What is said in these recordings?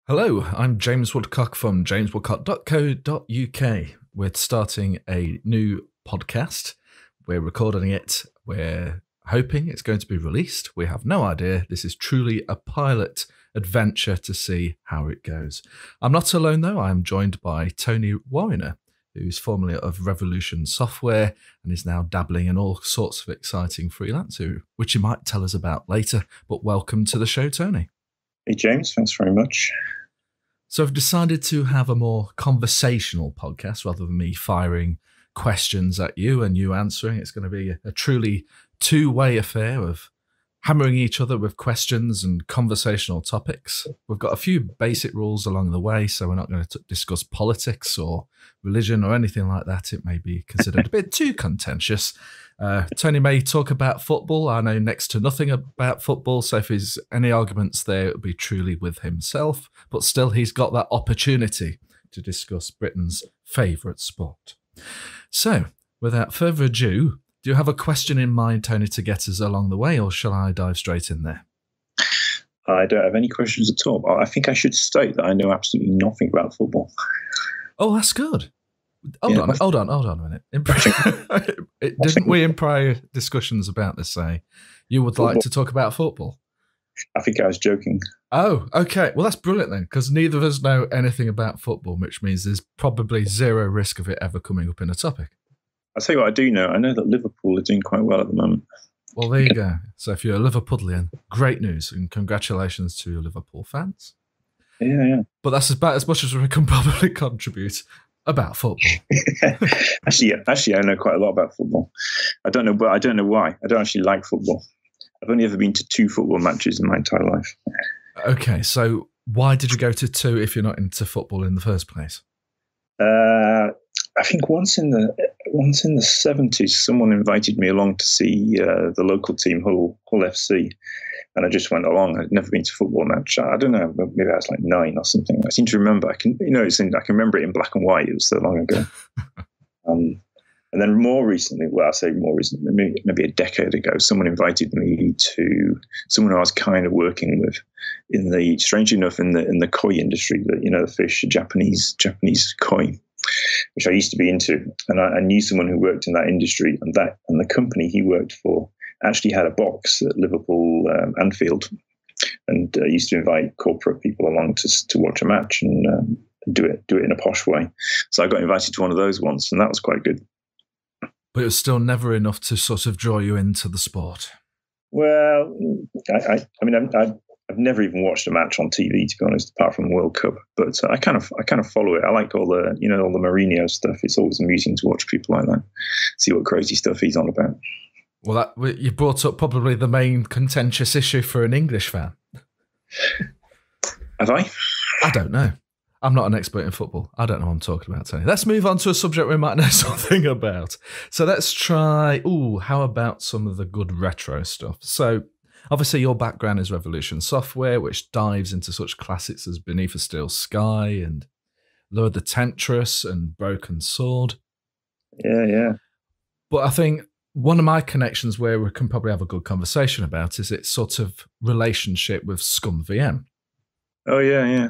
Hello, I'm James Woodcock from jameswoodcock.co.uk. We're starting a new podcast. We're recording it. We're hoping it's going to be released. We have no idea. This is truly a pilot adventure to see how it goes. I'm not alone though. I'm joined by Tony Warriner, who's formerly of Revolution Software and is now dabbling in all sorts of exciting freelance, which he might tell us about later. But welcome to the show, Tony. Hey, James. Thanks very much. So I've decided to have a more conversational podcast rather than me firing questions at you and you answering. It's going to be a truly two-way affair of hammering each other with questions and conversational topics. We've got a few basic rules along the way, so we're not going to discuss politics or religion or anything like that. It may be considered a bit too contentious. Tony may talk about football. I know next to nothing about football, so if there's any arguments there, it would be truly with himself. But still, he's got that opportunity to discuss Britain's favourite sport. So, without further ado, do you have a question in mind, Tony, to get us along the way, or shall I dive straight in there? I don't have any questions at all. I think I should state that I know absolutely nothing about football. Oh, that's good. Hold on a minute. Didn't we in prior discussions about this say you would like to talk about football? I think I was joking. Oh, okay. Well, that's brilliant then, because neither of us know anything about football, which means there's probably zero risk of it ever coming up in a topic. I'll tell you what I do know. I know that Liverpool are doing quite well at the moment. Well, there you go. So if you're a Liverpudlian, great news and congratulations to your Liverpool fans. Yeah. But that's about as much as we can probably contribute about football. Actually, I know quite a lot about football. I don't know why. I don't actually like football. I've only ever been to 2 football matches in my entire life. Okay, so why did you go to 2 if you're not into football in the first place? I think once in the 70s, someone invited me along to see the local team, Hull FC, and I just went along. I'd never been to a football match. I don't know, maybe I was like 9 or something. I seem to remember. I can remember it in black and white. It was so long ago. And then more recently, well, I say more recently, maybe a decade ago, someone invited me to someone who I was kind of working with strangely enough, in the koi industry, the fish, Japanese koi, which I used to be into. And I knew someone who worked in that industry, and the company he worked for actually had a box at Liverpool Anfield, and used to invite corporate people along to watch a match and do it in a posh way. So I got invited to one of those once, and that was quite good. But it was still never enough to sort of draw you into the sport. Well, I've never even watched a match on TV, to be honest, apart from the World Cup. But I kind of follow it. I like all the Mourinho stuff. It's always amusing to watch people like that, see what crazy stuff he's on about. Well, you brought up probably the main contentious issue for an English fan. Have I? I don't know. I'm not an expert in football. I don't know what I'm talking about, Tony. Let's move on to a subject we might know something about. So let's try, how about some of the good retro stuff? So obviously your background is Revolution Software, which dives into such classics as Beneath a Steel Sky and Lure the Temptress and Broken Sword. Yeah. But I think one of my connections where we can probably have a good conversation about is its sort of relationship with ScummVM. Oh, yeah.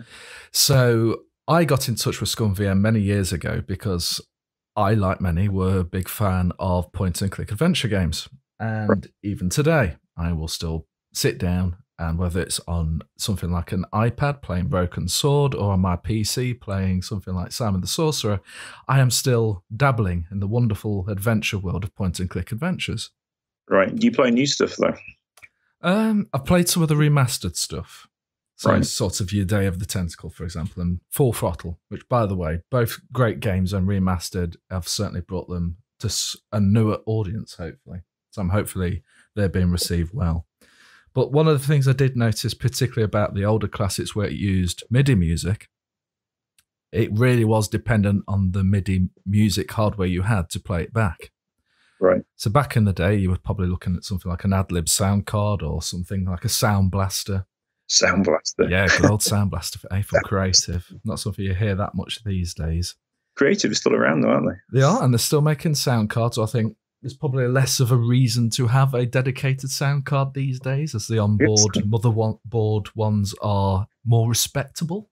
So I got in touch with ScummVM many years ago because I, like many, were a big fan of point-and-click adventure games. And even today, I will still sit down, and whether it's on something like an iPad playing Broken Sword or on my PC playing something like Simon the Sorcerer, I am still dabbling in the wonderful adventure world of point-and-click adventures. Right. Do you play new stuff, though? I've played some of the remastered stuff. So right. Sort of your Day of the Tentacle, for example, and Full Throttle, which, by the way, both great games and remastered have certainly brought them to a newer audience, hopefully. So hopefully they're being received well. But one of the things I did notice, particularly about the older classics where it used MIDI music, it really was dependent on the MIDI music hardware you had to play it back. Right. So back in the day, you were probably looking at something like an Adlib sound card or something like a Sound Blaster. Sound Blaster. Yeah, good old Sound Blaster for Creative. Not something you hear that much these days. Creative is still around, though, aren't they? They are, and they're still making sound cards. So I think there's probably less of a reason to have a dedicated sound card these days, as the onboard motherboard ones are more respectable.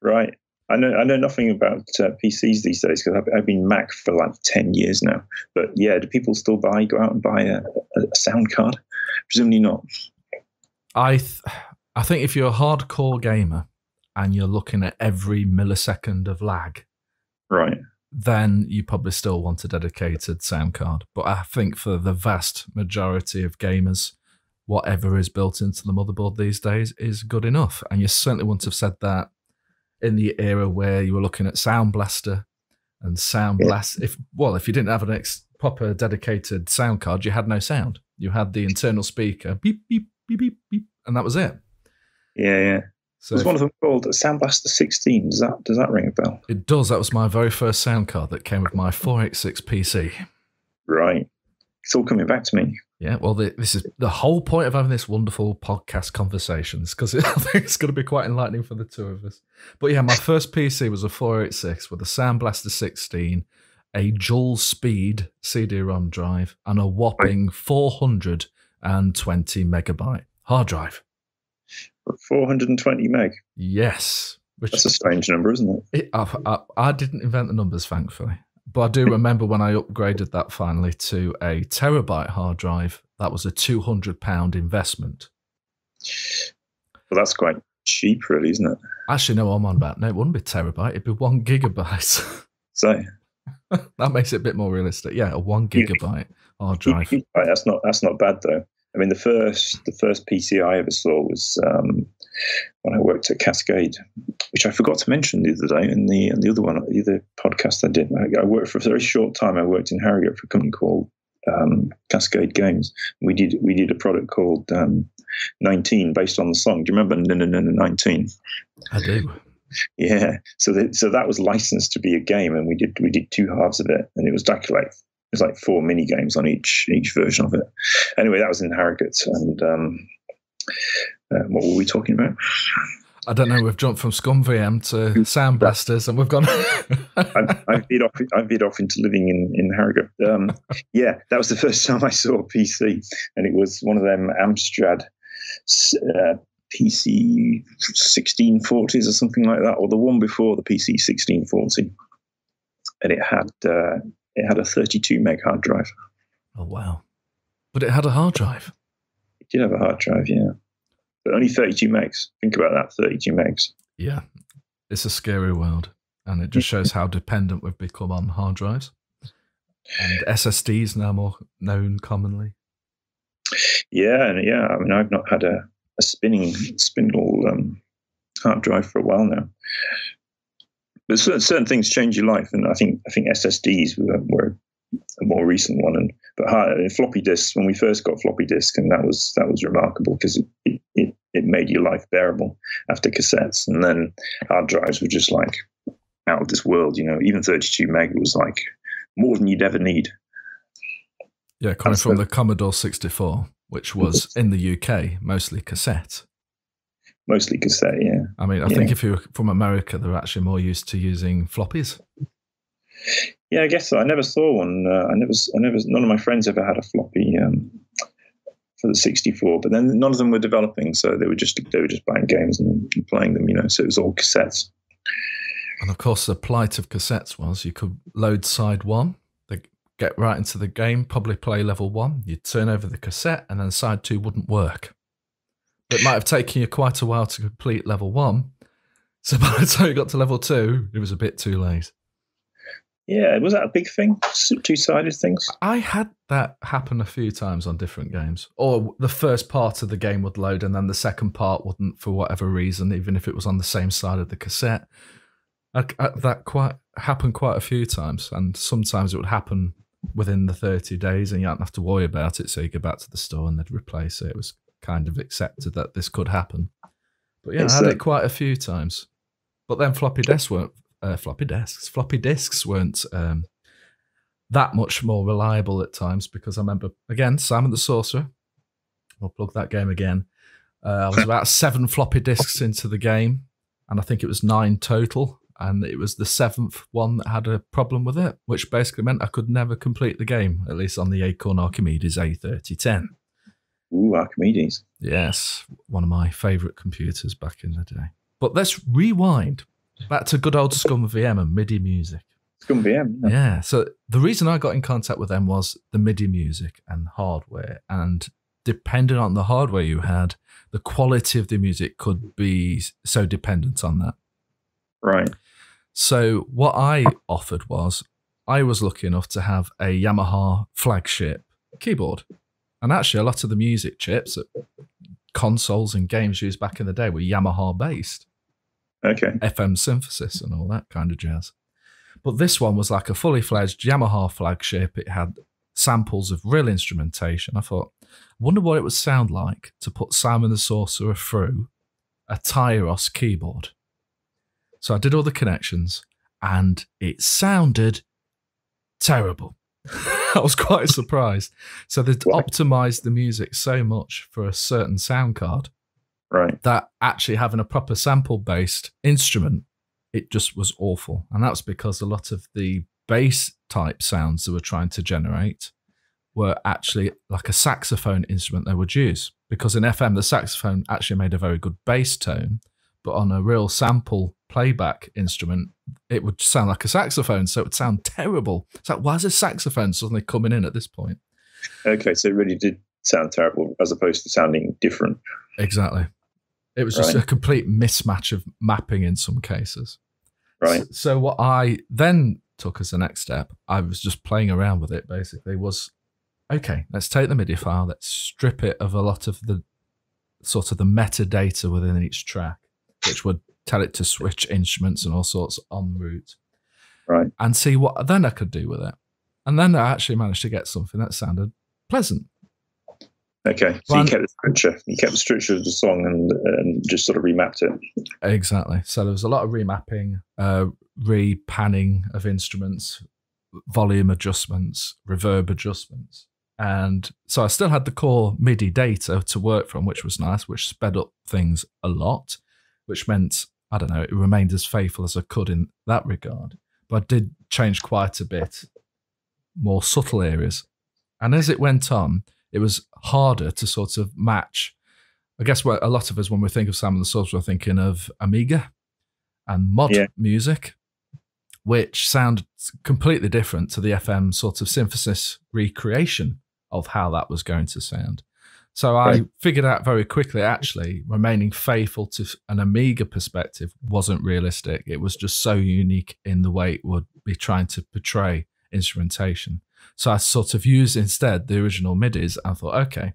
Right. I know nothing about PCs these days because I've been Mac for like 10 years now. But yeah, do people still go out and buy a sound card? Presumably not. I think if you're a hardcore gamer and you're looking at every millisecond of lag, right, then you probably still want a dedicated sound card. But I think for the vast majority of gamers, whatever is built into the motherboard these days is good enough. And you certainly wouldn't have said that in the era where you were looking at Sound Blaster and Sound Blast. If you didn't have a proper dedicated sound card, you had no sound. You had the internal speaker, beep, beep, beep, beep, beep, and that was it. Yeah. So was one of them called a Sound Blaster 16? Does that ring a bell? It does. That was my very first sound card that came with my 486 PC. Right. It's all coming back to me. Yeah, well, this is the whole point of having this wonderful podcast conversations, because I think it's going to be quite enlightening for the two of us. But yeah, my first PC was a 486 with a Sound Blaster 16, a dual speed CD-ROM drive, and a whopping 420 megabyte hard drive. 420 meg? Yes. That's a strange number, isn't it? I didn't invent the numbers, thankfully. But I do remember when I upgraded that finally to a terabyte hard drive, that was a £200 investment. Well, that's quite cheap, really, isn't it? Actually, no, I'm on about. No, it wouldn't be terabyte. It'd be 1 gigabyte. So that makes it a bit more realistic. Yeah, a 1 gigabyte hard drive. That's not bad though. I mean, the first PC I ever saw was when I worked at Cascade, which I forgot to mention the other day in the other podcast I did. I worked for a very short time. I worked in Harrogate for a company called Cascade Games. We did a product called 19 based on the song. Do you remember 19? I do. Yeah. So that was licensed to be a game, and we did two halves of it, and it was like 4 mini games on each version of it. Anyway, that was in Harrogate, and what were we talking about? I don't know. We've jumped from ScummVM to Sound Blasters, and we've gone. I've veered off into living in Harrogate. Yeah, that was the first time I saw a PC, and it was one of them Amstrad PC 1640s or something like that, or the one before the PC 1640, and it had a 32 meg hard drive. Oh wow! But it had a hard drive. It did have a hard drive, yeah. But only 32 megs. Think about that, 32 megs. Yeah, it's a scary world, and it just shows how dependent we've become on hard drives. And SSDs now more known commonly. Yeah, I mean, I've not had a spindle hard drive for a while now. But certain things change your life, and I think SSDs were a more recent one. But floppy disks, when we first got floppy disks, and that was remarkable because it made your life bearable after cassettes. And then hard drives were just like out of this world. You know, even 32 meg was like more than you'd ever need. Yeah, coming from the Commodore 64, which was in the UK mostly cassette. Mostly cassette, yeah. I mean, I think if you're from America, they're actually more used to using floppies. Yeah, I guess so. I never saw one. None of my friends ever had a floppy for the 64. But then none of them were developing, so they were just buying games and playing them. You know, so it was all cassettes. And of course, the plight of cassettes was you could load side one, get right into the game, probably play level 1. You'd turn over the cassette, and then side 2 wouldn't work. It might have taken you quite a while to complete level 1. So by the time you got to level 2, it was a bit too late. Yeah, was that a big thing? Two-sided things? I had that happen a few times on different games. Or the first part of the game would load and then the second part wouldn't for whatever reason, even if it was on the same side of the cassette. That happened quite a few times. And sometimes it would happen within the 30 days and you don't have to worry about it. So you go back to the store and they'd replace it. It was kind of accepted that this could happen. But yeah, I had it quite a few times. But then floppy disks weren't that much more reliable at times, because I remember, again, Simon the Sorcerer, I'll plug that game again. I was about 7 floppy disks into the game, and I think it was 9 total, and it was the 7th one that had a problem with it, which basically meant I could never complete the game, at least on the Acorn Archimedes A3010. Ooh, Archimedes. Yes, one of my favourite computers back in the day. But let's rewind back to good old ScummVM and MIDI music. ScummVM. Yeah. So the reason I got in contact with them was the MIDI music and hardware. And depending on the hardware you had, the quality of the music could be so dependent on that. Right. So what I offered was, I was lucky enough to have a Yamaha flagship keyboard. And actually a lot of the music chips that consoles and games used back in the day were Yamaha based. Okay. FM synthesis and all that kind of jazz. But this one was like a fully fledged Yamaha flagship. It had samples of real instrumentation. I thought, I wonder what it would sound like to put Simon the Sorcerer through a Tyros keyboard. So I did all the connections and it sounded terrible. I was quite surprised. So they'd optimized the music so much for a certain sound card, right, that actually having a proper sample-based instrument, it just was awful. And that's because a lot of the bass type sounds they were trying to generate were actually like a saxophone instrument they would use. Because in FM, the saxophone actually made a very good bass tone, but on a real sample playback instrument, it would sound like a saxophone, so it would sound terrible. It's like, why is a saxophone suddenly coming in at this point? Okay, so it really did sound terrible as opposed to sounding different. Exactly. It was just a complete mismatch of mapping in some cases. Right. So what I then took as the next step, I was just playing around with it basically, was, okay, let's take the MIDI file, let's strip it of a lot of the sort of the metadata within each track, which would tell it to switch instruments and all sorts en route. Right. And see what then I could do with it. And then I actually managed to get something that sounded pleasant. Okay, so you kept the structure of the song and just sort of remapped it. Exactly. So there was a lot of remapping, re-panning of instruments, volume adjustments, reverb adjustments. And so I still had the core MIDI data to work from, which was nice, which sped up things a lot, which meant, I don't know, it remained as faithful as I could in that regard. But I did change quite a bit, more subtle areas. And as it went on, it was harder to sort of match. I guess what a lot of us, when we think of Simon the Sorcerer, we're thinking of Amiga and mod music, which sound completely different to the FM sort of synthesis recreation of how that was going to sound. So I figured out very quickly, actually, remaining faithful to an Amiga perspective wasn't realistic. It was just so unique in the way it would be trying to portray instrumentation. So I sort of used instead the original MIDIs and thought, okay,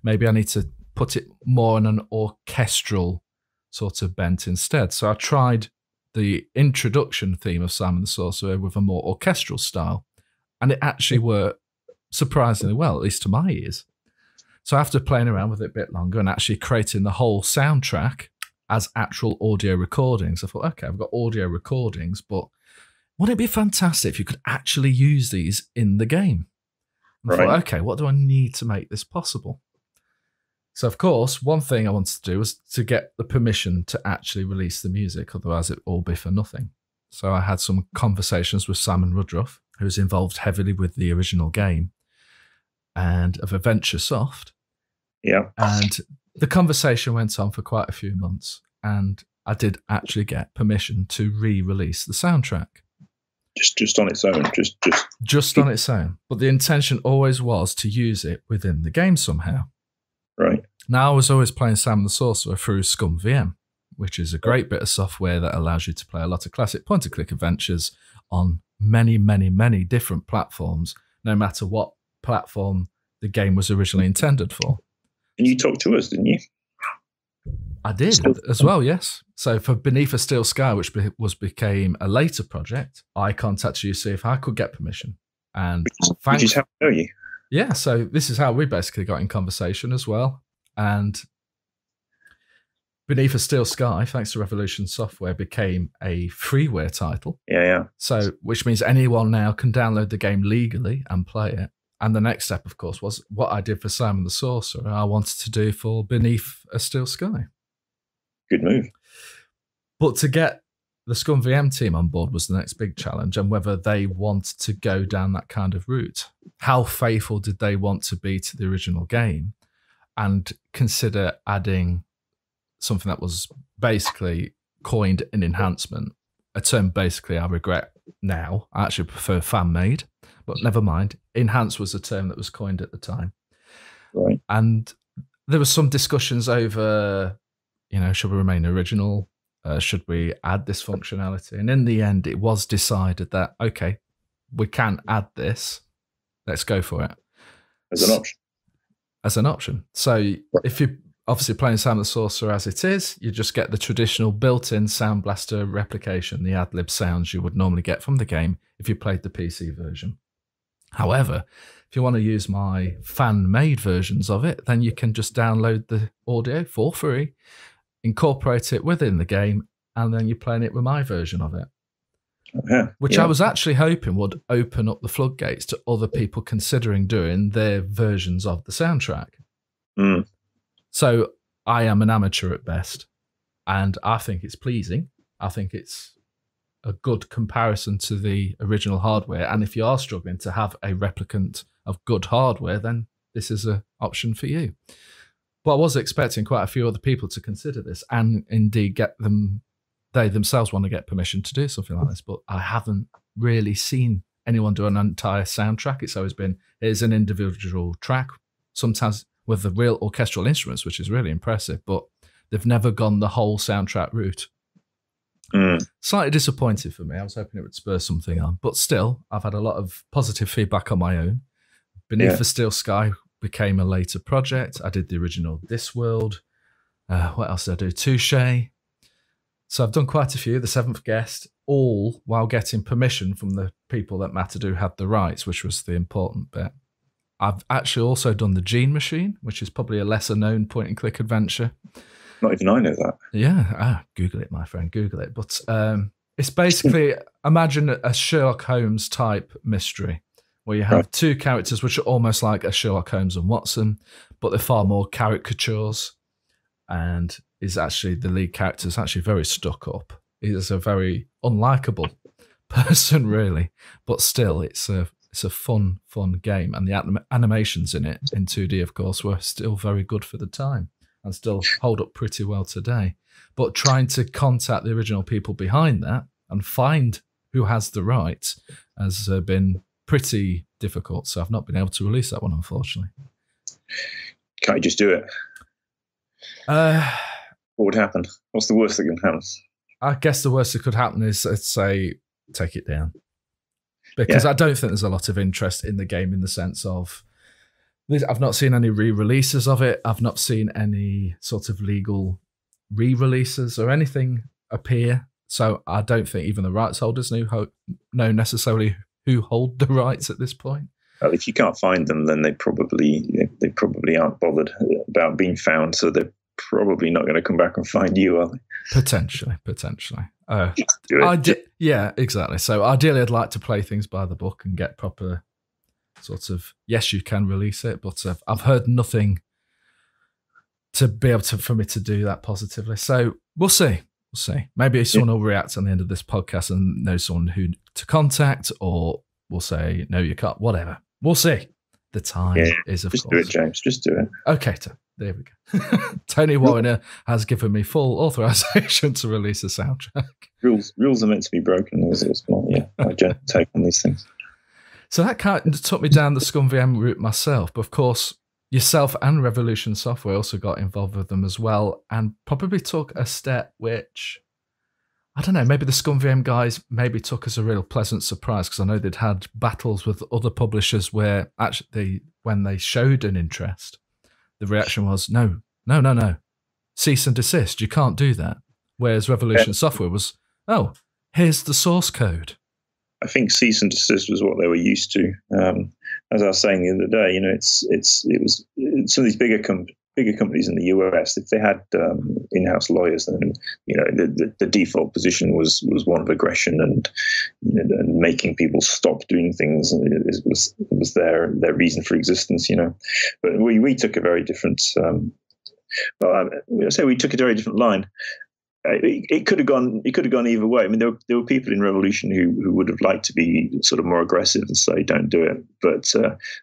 maybe I need to put it more in an orchestral sort of bent instead. So I tried the introduction theme of Simon the Sorcerer with a more orchestral style, and it actually worked surprisingly well, at least to my ears. So after playing around with it a bit longer and actually creating the whole soundtrack as actual audio recordings, I thought, okay, I've got audio recordings, but wouldn't it be fantastic if you could actually use these in the game? I thought, okay, what do I need to make this possible? So, of course, one thing I wanted to do was to get the permission to actually release the music, otherwise it would all be for nothing. So I had some conversations with Simon Rudruff, who's involved heavily with the original game, and of Adventure Soft. Yeah. And the conversation went on for quite a few months, and I did actually get permission to re-release the soundtrack. Just on its own, just on its own. But the intention always was to use it within the game somehow. Right. Now, I was always playing Simon the Sorcerer through ScummVM, which is a great bit of software that allows you to play a lot of classic point-and-click adventures on many, many, many different platforms, no matter what platform the game was originally intended for. And you talked to us, didn't you? I did as well, yes. So for Beneath a Steel Sky, which became a later project, I contacted you to see if I could get permission. And which is how I know you. Yeah, so this is how we basically got in conversation as well. And Beneath a Steel Sky, thanks to Revolution Software, became a freeware title. Yeah. So, which means anyone now can download the game legally and play it. And the next step, of course, was what I did for Simon the Sorcerer, I wanted to do for Beneath a Steel Sky. Good move. But to get the ScummVM team on board was the next big challenge, and whether they want to go down that kind of route. How faithful did they want to be to the original game and consider adding something that was basically coined an enhancement, a term basically I regret now. I actually prefer fan-made, but never mind. Enhanced was a term that was coined at the time. Right. And there was some discussions over, should we remain original? Should we add this functionality? And in the end, it was decided that, okay, we can add this. Let's go for it. As an option. As an option. So if you're obviously playing Sam the Sorcerer as it is, you just get the traditional built-in Sound Blaster replication, the ad-lib sounds you would normally get from the game if you played the PC version. However, if you want to use my fan-made versions of it, then you can just download the audio for free, incorporate it within the game, and then you're playing it with my version of it. Which I was actually hoping would open up the floodgates to other people considering doing their versions of the soundtrack. So I am an amateur at best, and I think it's pleasing. I think it's a good comparison to the original hardware. And if you are struggling to have a replicant of good hardware, then this is an option for you. But I was expecting quite a few other people to consider this and indeed get them. They themselves want to get permission to do something like this, but I haven't really seen anyone do an entire soundtrack. It's always been, here's an individual track, sometimes with the real orchestral instruments, which is really impressive, but they've never gone the whole soundtrack route. Slightly disappointed for me. I was hoping it would spur something on, but still, I've had a lot of positive feedback on my own. Beneath the Steel Sky became a later project. I did the original Discworld. What else did I do? Touche. So I've done quite a few. The Seventh Guest, all while getting permission from the people that mattered who had the rights, which was the important bit. I've actually also done the Gene Machine, which is probably a lesser known point-and-click adventure. Not even I know that. Yeah, Google it, my friend, Google it. But it's basically, imagine a Sherlock Holmes type mystery where you have two characters which are almost like a Sherlock Holmes and Watson, but they're far more caricatures. And is actually the lead character is actually very stuck up. He's a very unlikable person, really, but still, it's a fun game, and the animations in it in 2D, of course, were still very good for the time and still hold up pretty well today. But trying to contact the original people behind that and find who has the rights has been pretty difficult. So I've not been able to release that one, unfortunately. Can't you just do it? What would happen? What's the worst that can happen? I guess the worst that could happen is, let's say, take it down. Because I don't think there's a lot of interest in the game in the sense of, I've not seen any re-releases of it. I've not seen any sort of legal re-releases or anything appear. So I don't think even the rights holders know necessarily who hold the rights at this point. Well, if you can't find them, then they probably aren't bothered about being found. So they're probably not going to come back and find you, are they? Potentially. Yeah, exactly. So ideally, I'd like to play things by the book and get proper sort of, yes, you can release it, but I've heard nothing to be able to, for me to do that positively. So we'll see. Maybe someone will react on the end of this podcast and know someone who to contact, or we'll say, no, you can't, whatever. We'll see. The time is, of course. Just do it, James. Just do it. Okay, there we go. Tony Warriner has given me full authorization to release a soundtrack. Rules are meant to be broken. I generally take on these things. So that kind of took me down the ScummVM route myself. But of course, yourself and Revolution Software also got involved with them as well, and probably took a step which, I don't know, maybe the ScummVM guys maybe took as a real pleasant surprise, because I know they'd had battles with other publishers where actually when they showed an interest, the reaction was, no, cease and desist, you can't do that. Whereas Revolution Software was, oh, here's the source code. I think cease and desist was what they were used to. As I was saying the other day, it was some of these bigger companies in the US. If they had in-house lawyers, then the default position was one of aggression and making people stop doing things. It was their reason for existence. But we took a very different. I say we took a very different line. It could have gone either way. I mean, there were people in Revolution who would have liked to be sort of more aggressive and say, "Don't do it." But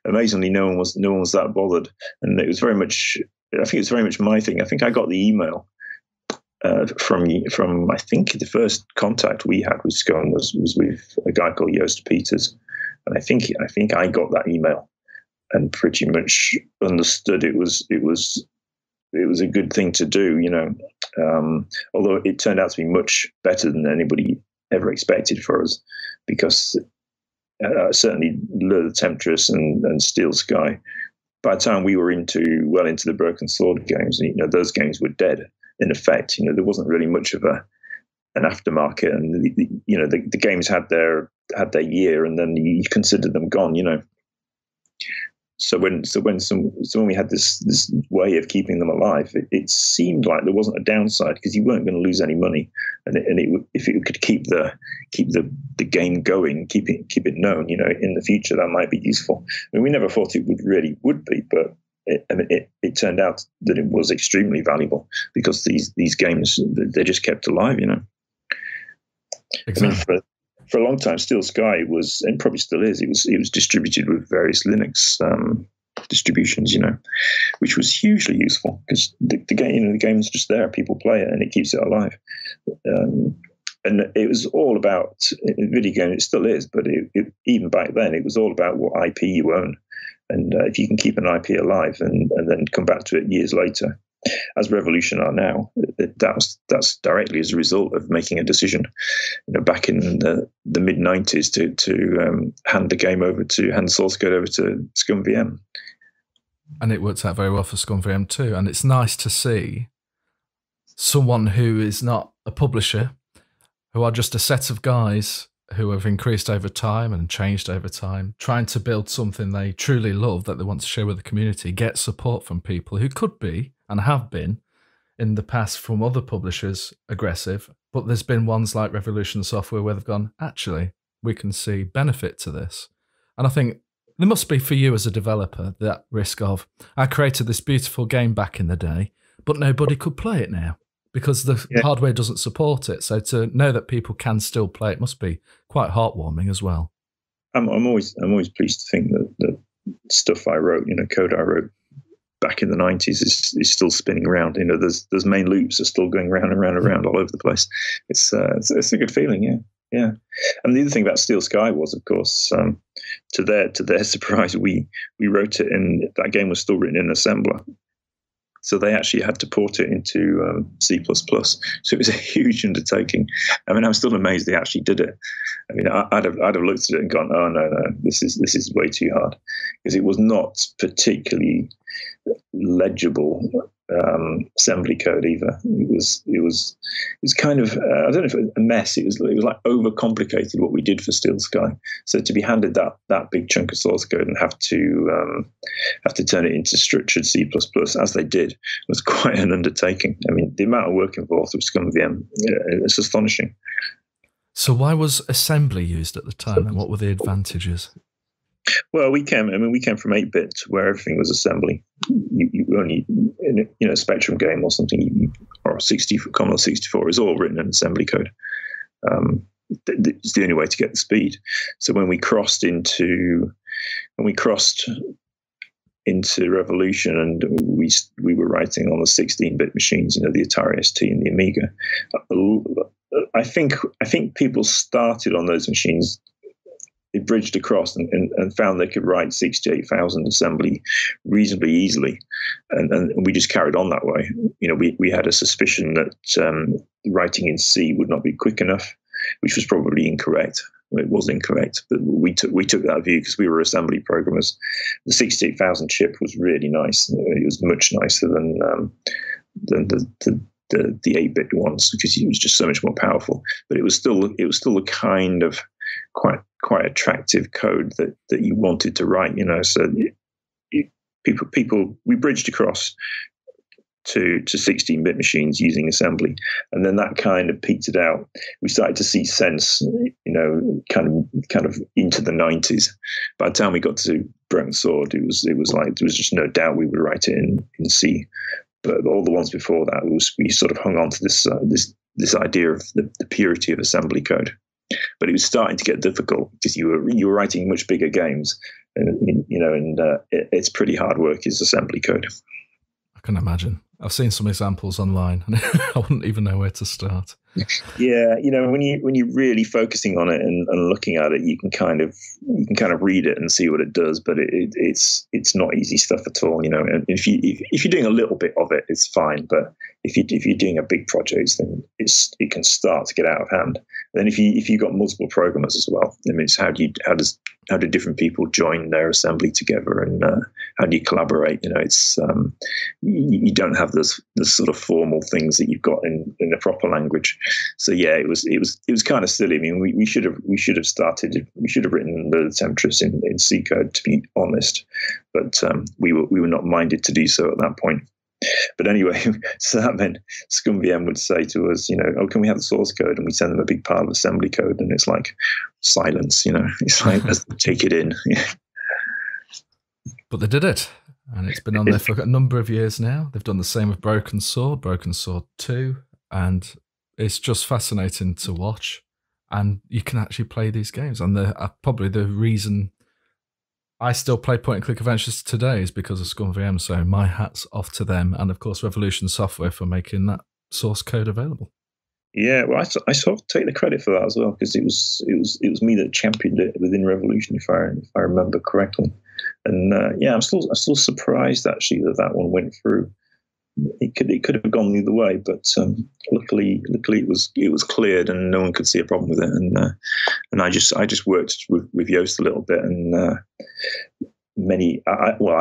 amazingly, no one was that bothered, and it was very much. I think it's very much my thing. I think I got the email from I think the first contact we had with Scum was with a guy called Joost Peters, and I think I got that email and pretty much understood it was a good thing to do, although it turned out to be much better than anybody ever expected for us, because certainly Lure the Temptress and Steel Sky, by the time we were into the Broken Sword games, those games were dead in effect. There wasn't really much of an aftermarket, and the games had their year, and then you considered them gone. So when we had this way of keeping them alive, it seemed like there wasn't a downside, because you weren't going to lose any money, and if it could keep the game going, keep it known, in the future, that might be useful. I mean, we never thought it would be, but it turned out that it was extremely valuable, because these games, they just kept alive. Exactly. I mean, for a long time, Steel Sky was, and probably still is, it was distributed with various Linux distributions, which was hugely useful, because the game's just there, people play it, and it keeps it alive. And it was all about video game. It still is, but even back then, it was all about what IP you own, and if you can keep an IP alive and then come back to it years later, as Revolution are now, that's directly as a result of making a decision, back in the mid '90s to hand the source code over to ScummVM. And it worked out very well for ScummVM too. And it's nice to see someone who is not a publisher, who are just a set of guys who have increased over time and changed over time, trying to build something they truly love that they want to share with the community, get support from people who could be and have been in the past from other publishers aggressive, but there's been ones like Revolution Software where they've gone, actually, we can see benefit to this. And I think there must be, for you as a developer, that risk of, I created this beautiful game back in the day, but nobody could play it now because the hardware doesn't support it. So to know that people can still play it must be quite heartwarming as well. I'm always pleased to think that stuff I wrote, code I wrote back in the '90s is still spinning around. Those main loops are still going round and round and round all over the place. It's a good feeling, yeah. And the other thing about Steel Sky was, of course, to their surprise, we wrote it in, that game was still written in assembler. So they actually had to port it into C++. So it was a huge undertaking. I mean, I'm still amazed they actually did it. I mean, I'd have looked at it and gone, oh no, this is way too hard, because it was not particularly legible assembly code either. It was kind of I don't know if it was a mess. It was like overcomplicated what we did for Steel Sky. So to be handed that big chunk of source code and have to turn it into structured C++ as they did was quite an undertaking. I mean, the amount of work involved with ScummVM, it's astonishing. So why was assembly used at the time, and what were the advantages? Well, we came from 8-bit, where everything was assembly. You only, in a Spectrum game or something, or Commodore 64 is all written in assembly code. It's the only way to get the speed. So when we crossed into Revolution, and we were writing on the 16-bit machines, the Atari ST and the Amiga. I think people started on those machines. They bridged across and found they could write 68,000 assembly reasonably easily, and we just carried on that way. We had a suspicion that writing in C would not be quick enough, which was probably incorrect. It was incorrect, but we took that view because we were assembly programmers. The 68,000 chip was really nice. It was much nicer than the 8-bit ones, because it was just so much more powerful. But it was still a kind of quite attractive code that you wanted to write, So we bridged across to 16-bit machines using assembly, and then that kind of petered out. We started to see sense, kind of into the 90s. By the time we got to Broken Sword, it was like there was just no doubt we would write it in C. But all the ones before that, we sort of hung on to this idea of the purity of assembly code. But it was starting to get difficult because you were writing much bigger games, and it's pretty hard work is assembly code. can imagine. I've seen some examples online, and I wouldn't even know where to start. Yeah, when you're really focusing on it and looking at it, you can kind of read it and see what it does, but it's not easy stuff at all. And if you're doing a little bit of it, it's fine. But if you're doing a big project, then it can start to get out of hand. Then if you've got multiple programmers as well, I mean, it's how do different people join their assembly together, and how do you collaborate? It's you don't have the sort of formal things that you've got in a proper language. So yeah, it was kind of silly. I mean, we should have written the templates in C code, to be honest, but we were not minded to do so at that point. But anyway, so that meant ScummVM would say to us, oh, can we have the source code? And we send them a big pile of assembly code, and it's like silence. It's like let's take it in. But they did it, and it's been on there for a number of years now. They've done the same with Broken Sword 2, and it's just fascinating to watch. And you can actually play these games, and probably the reason I still play point-and-click adventures today is because of ScummVM, so my hat's off to them, and of course Revolution Software for making that source code available. Yeah, well, I sort of take the credit for that as well, because it was me that championed it within Revolution, if I remember correctly. And I'm still surprised actually that one went through. It could have gone the other way, but luckily it was cleared and no one could see a problem with it. And I just worked with Yoast a little bit, and I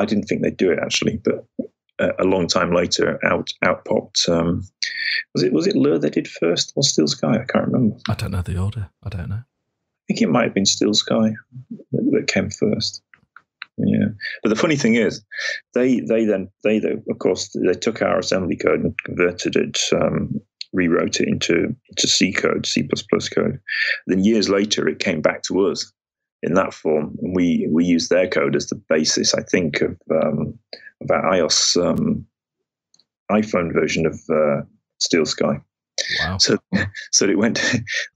didn't think they'd do it actually, but a long time later, out popped. Was it Lure they did first, or Steel Sky? I can't remember. I don't know the order. I don't know. I think it might have been Steel Sky that came first. Yeah, but the funny thing is, they of course they took our assembly code and converted it, rewrote it into C code, C++ code. Then years later, it came back to us in that form, and we used their code as the basis, I think, of our iOS iPhone version of Steel Sky. Wow. So it went.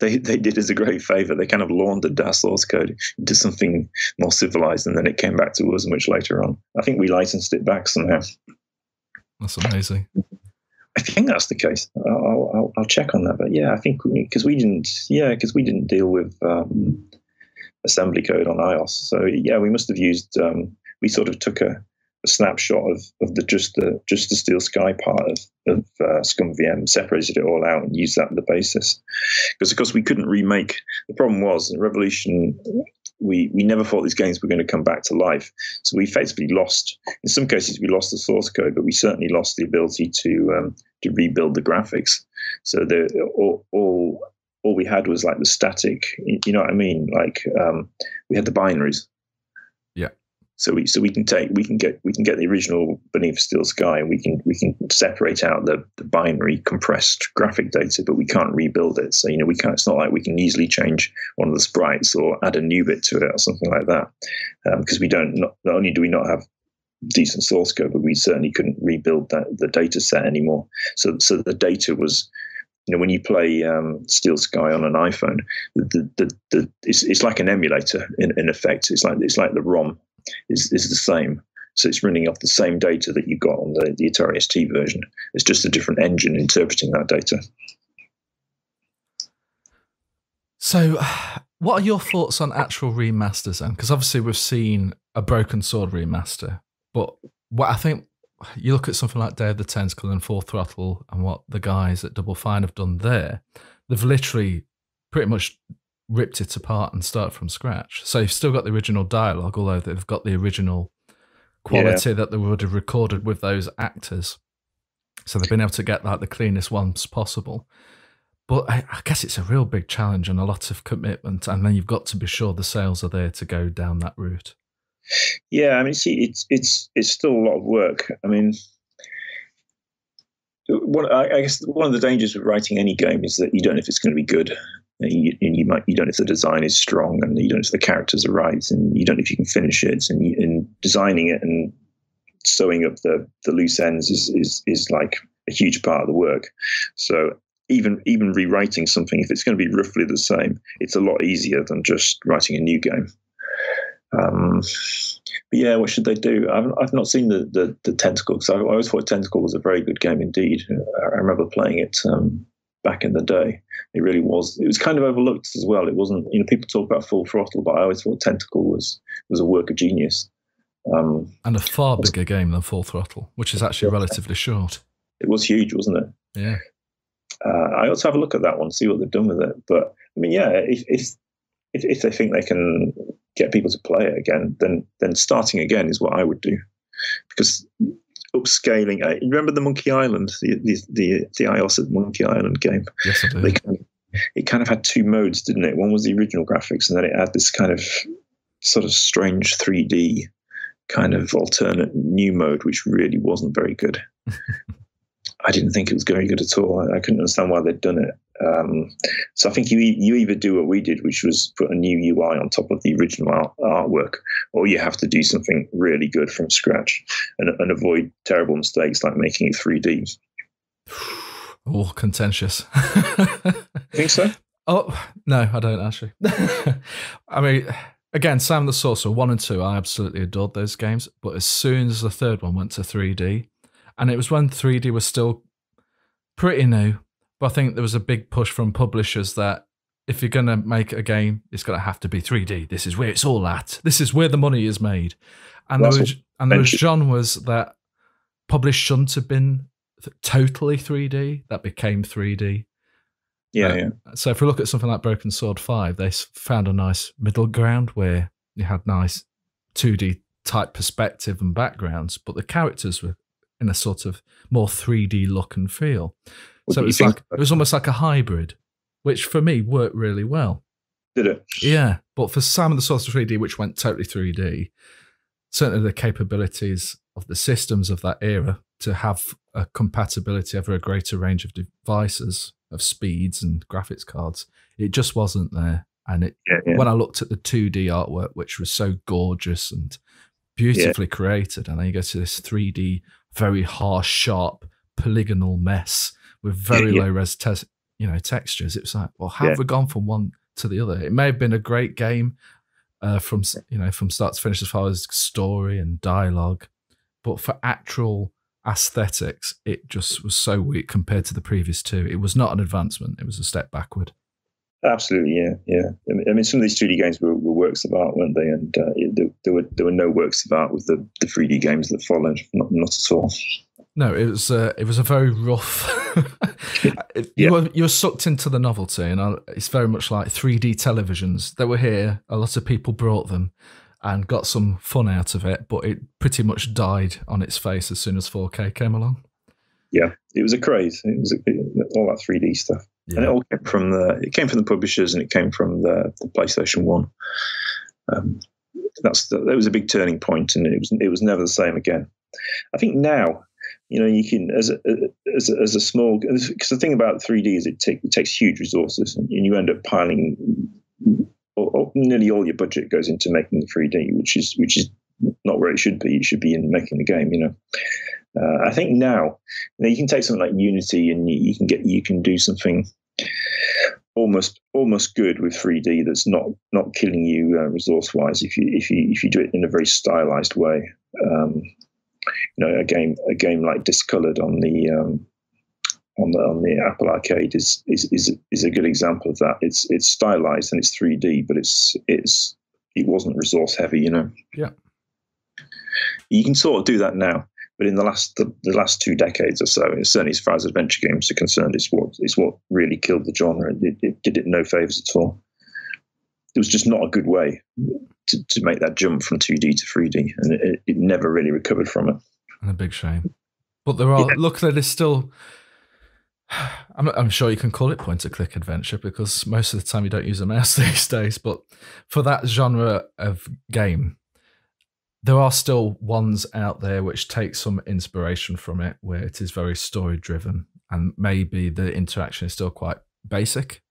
They did us a great favor. They kind of laundered our source code into something more civilized, and then it came back to us much later on. I think we licensed it back somehow. That's amazing. I think that's the case. I'll check on that. But yeah, I think because we didn't deal with assembly code on iOS. So yeah, we must have used. We sort of took a snapshot of just the Steel Sky part of ScummVM, separated it all out and used that as the basis. Because of course we couldn't remake. The problem was in Revolution, we never thought these games were going to come back to life. So we effectively lost. In some cases, we lost the source code, but we certainly lost the ability to rebuild the graphics. So all we had was like the static. You know what I mean? Like we had the binaries. Yeah. So we can get the original Beneath Steel Sky, and we can separate out the binary compressed graphic data, but we can't rebuild it. So we can't. It's not like we can easily change one of the sprites or add a new bit to it or something like that, because we don't. Not only do we not have decent source code, but we certainly couldn't rebuild the data set anymore. So the data was. When you play Steel Sky on an iPhone, it's like an emulator in effect. It's like the ROM is the same. So it's running off the same data that you got on the Atari ST version. It's just a different engine interpreting that data. So what are your thoughts on actual remasters then? Because obviously we've seen a Broken Sword remaster, but what I think you look at something like Day of the Tentacle and Full Throttle and what the guys at Double Fine have done there, they've literally pretty much ripped it apart and started from scratch. So you've still got the original dialogue, although they've got the original quality that they would have recorded with those actors. So they've been able to get like the cleanest ones possible. But I guess it's a real big challenge and a lot of commitment, and then you've got to be sure the sales are there to go down that route. Yeah, I mean, see, it's still a lot of work. I mean, I guess one of the dangers of writing any game is that you don't know if it's going to be good, and you don't know if the design is strong, and you don't know if the characters are right, and you don't know if you can finish it. And designing it and sewing up the loose ends is like a huge part of the work. So even rewriting something, if it's going to be roughly the same, it's a lot easier than just writing a new game. But yeah, what should they do? I've not seen the Tentacle, because I always thought Tentacle was a very good game indeed. I remember playing it back in the day. It really was. It was kind of overlooked as well. It wasn't, people talk about Full Throttle, but I always thought Tentacle was a work of genius. And a far bigger game than Full Throttle, which is actually relatively short. It was huge, wasn't it? Yeah. I ought to have a look at that one, see what they've done with it. But I mean, yeah, if they think they can get people to play it again, then starting again is what I would do, because upscaling. Remember the Monkey Island, the iOS at Monkey Island game? Yes, I do. It kind of had two modes, didn't it? One was the original graphics, and then it had this kind of sort of strange 3D kind of alternate new mode, which really wasn't very good. I didn't think it was very good at all. I couldn't understand why they'd done it. So I think you either do what we did, which was put a new UI on top of the original artwork, or you have to do something really good from scratch and avoid terrible mistakes like making it 3D. Oh, contentious. Think so? Oh, no, I don't actually. I mean, again, Sam the Sorcerer 1 and 2, I absolutely adored those games. But as soon as the third one went to 3D, and it was when 3D was still pretty new, but I think there was a big push from publishers that if you're going to make a game, it's going to have to be 3D. This is where it's all at. This is where the money is made. And there was genres that probably shouldn't have been totally 3D that became 3D. Yeah. So if we look at something like Broken Sword 5, they found a nice middle ground where you had nice 2D type perspective and backgrounds, but the characters were in a sort of more 3D look and feel. So it was almost like a hybrid, which for me worked really well. Did it? Yeah, but for Sam and the Sorcerer 3D, which went totally 3D, certainly the capabilities of the systems of that era to have a compatibility over a greater range of devices, of speeds and graphics cards, it just wasn't there. And when I looked at the 2D artwork, which was so gorgeous and beautifully created, and then you go to this 3D, very harsh, sharp, polygonal mess with very low res textures. It was like, well, how have we gone from one to the other? It may have been a great game from start to finish as far as story and dialogue, but for actual aesthetics, it just was so weak compared to the previous two. It was not an advancement; it was a step backward. Absolutely, yeah. I mean, some of these 3D games were works of art, weren't they? And there were no works of art with the 3D games that followed. Not at all. No, it was a very rough. You were sucked into the novelty, and it's very much like 3D televisions. They were here. A lot of people brought them and got some fun out of it, but it pretty much died on its face as soon as 4K came along. Yeah, it was a craze. It was all that 3D stuff. Yeah. And it all came from the publishers, and it came from the PlayStation 1. That was a big turning point, and it was never the same again. I think now, you can as a small, because the thing about 3D is it takes huge resources, and you end up piling nearly all your budget goes into making the 3D, which is not where it should be. It should be in making the game. I think now, you can take something like Unity, and you can do something almost good with 3D that's not killing you resource wise if you do it in a very stylized way. A game like Discolored on the Apple Arcade is a good example of that. It's stylized and it's 3D, but it wasn't resource heavy. Yeah. You can sort of do that now. But in the last 2 decades or so, certainly as far as adventure games are concerned, it's what really killed the genre. It did it no favors at all. It was just not a good way to make that jump from 2D to 3D, and it never really recovered from it. And a big shame. But there are luckily there's still. I'm sure you can call it point-and-click adventure because most of the time you don't use a mouse these days. But for that genre of game, there are still ones out there which take some inspiration from it, where it is very story driven and maybe the interaction is still quite basic.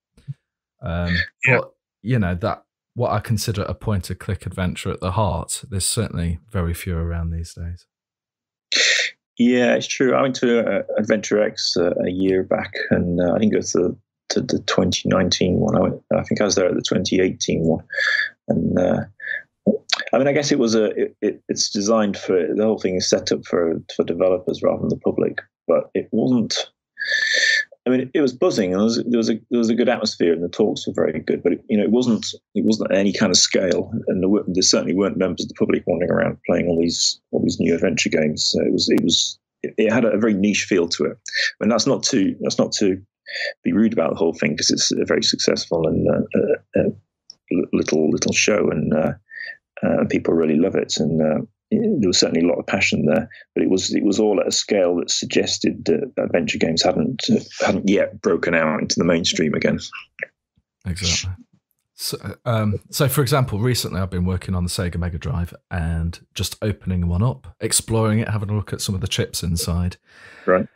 But that what I consider a point and click adventure at the heart, there's certainly very few around these days. Yeah, it's true. I went to Adventure X a year back, and I didn't go to the 2019 one. I think I was there at the 2018 one, and I mean, I guess it's designed for, the whole thing is set up for developers rather than the public, but it wasn't. I mean, it was buzzing, and there was a good atmosphere, and the talks were very good. But it wasn't at any kind of scale, and there certainly weren't members of the public wandering around playing all these new adventure games. So it had a very niche feel to it. And that's not to be rude about the whole thing, because it's a very successful and little show, and people really love it. And there was certainly a lot of passion there, but it was all at a scale that suggested that adventure games hadn't yet broken out into the mainstream again. Exactly. So for example, recently I've been working on the Sega Mega Drive and just opening one up, exploring it, having a look at some of the chips inside. Right.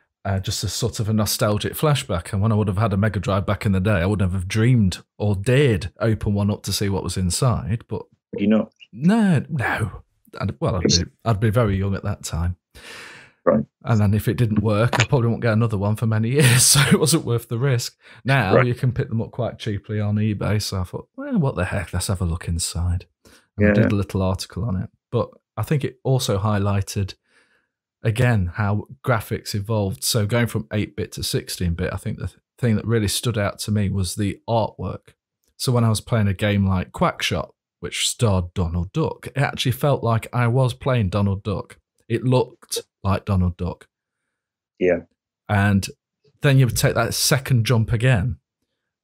Just a sort of a nostalgic flashback. And when I would have had a Mega Drive back in the day, I wouldn't have dreamed or dared open one up to see what was inside. But you know, no. I'd be very young at that time. Right. And then if it didn't work, I probably won't get another one for many years, so it wasn't worth the risk. Now you can pick them up quite cheaply on eBay, so I thought, well, what the heck, let's have a look inside. And I did a little article on it. But I think it also highlighted, again, how graphics evolved. So going from 8-bit to 16-bit, I think the thing that really stood out to me was the artwork. So when I was playing a game like Quackshot, which starred Donald Duck, it actually felt like I was playing Donald Duck. It looked like Donald Duck. Yeah. And then you would take that second jump again,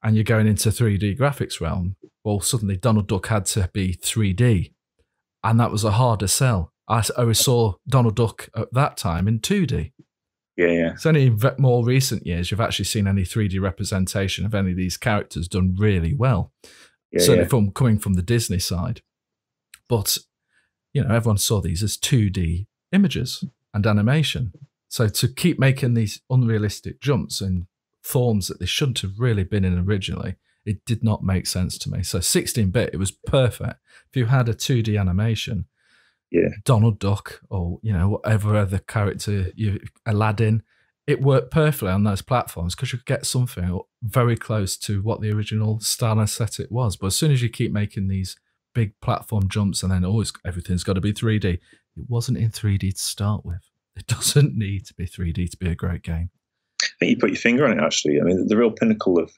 and you're going into 3D graphics realm. Well, suddenly Donald Duck had to be 3D, and that was a harder sell. I always saw Donald Duck at that time in 2D. Yeah. It's only in more recent years you've actually seen any 3D representation of any of these characters done really well. Certainly coming from the Disney side. But, everyone saw these as 2D images and animation. So to keep making these unrealistic jumps in forms that they shouldn't have really been in originally, it did not make sense to me. So 16-bit, it was perfect. If you had a 2D animation, Donald Duck or, whatever other character, Aladdin, it worked perfectly on those platforms because you could get something very close to what the original style aesthetic was. But as soon as you keep making these big platform jumps and then everything's got to be 3D, it wasn't in 3D to start with. It doesn't need to be 3D to be a great game. I think you put your finger on it, actually. I mean, the real pinnacle of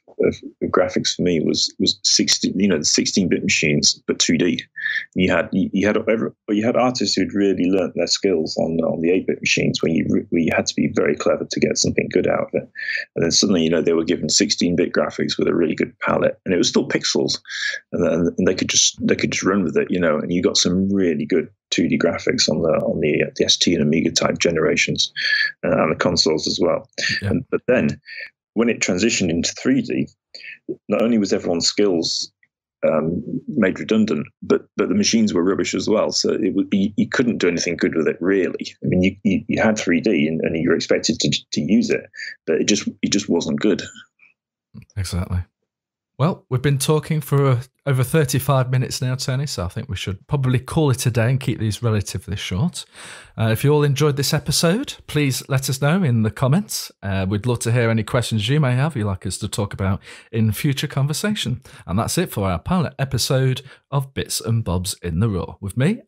graphics for me was 16-bit machines, but 2D. You had artists who'd really learnt their skills on the 8-bit machines, where you had to be very clever to get something good out of it. And then suddenly, they were given 16-bit graphics with a really good palette, and it was still pixels, and they could just run with it, and you got some really good 2D graphics on the ST and Amiga type generations, and the consoles as well. Yeah. But then, when it transitioned into 3D, not only was everyone's skills made redundant, but the machines were rubbish as well. So you couldn't do anything good with it, really. I mean, you had 3D and you were expected to use it, but it just wasn't good. Exactly. Well, we've been talking for over 35 minutes now, Tony, so I think we should probably call it a day and keep these relatively short. If you all enjoyed this episode, please let us know in the comments. We'd love to hear any questions you may have you'd like us to talk about in future conversation. And that's it for our pilot episode of Bits and Bobs in the Raw with me.